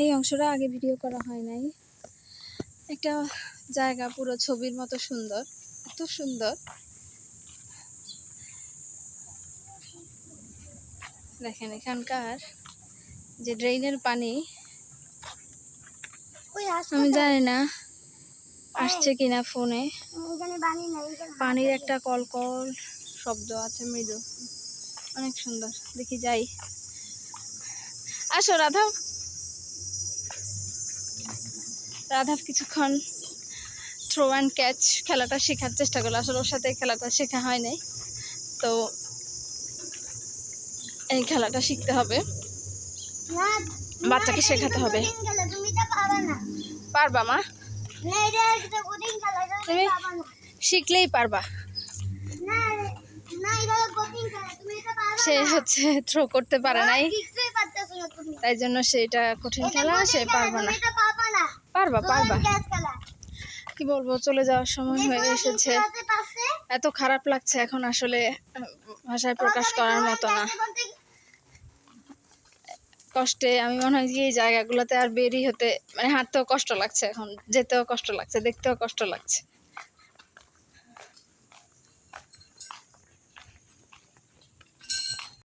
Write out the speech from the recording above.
এই অংশটা আগে ভিডিও করা হয় নাই। একটা জায়গা পুরো ছবির মতো সুন্দর, এত সুন্দর। দেখেন এখানকার যে ড্রেনের পানি, আমি জানি না আসছে কিনা ফোনে। পানির একটা কলকল শব্দ আছে, মৃদু, অনেক সুন্দর। দেখি যাই, আসো রাধাব। রাধাব কিছুক্ষণ থ্রো অ্যান্ড ক্যাচ খেলাটা শেখার চেষ্টা করলো। আসলে ওর সাথে খেলাটা শেখা হয় নাই, তো এই খেলাটা শিখতে হবে, বাচ্চাকে শেখাতে হবে। পারবা মা, তুমি শিখলেই পারবা। সে হচ্ছে থ্রো করতে পারে নাই, তাই জন্য সেটা কঠিন খেলা, সে পারবা না। পারবা পারবা, কি বলবো, চলে যাওয়ার সময় হয়ে এসেছে। এত খারাপ লাগছে এখন, আসলে ভাষায় প্রকাশ করার মতো না। কষ্টে আমি মনে হয় যে এই জায়গাগুলোতে আর বেরিয়ে হতে, মানে হাঁটতেও কষ্ট লাগছে, এখন যেতেও কষ্ট লাগছে, দেখতেও কষ্ট লাগছে।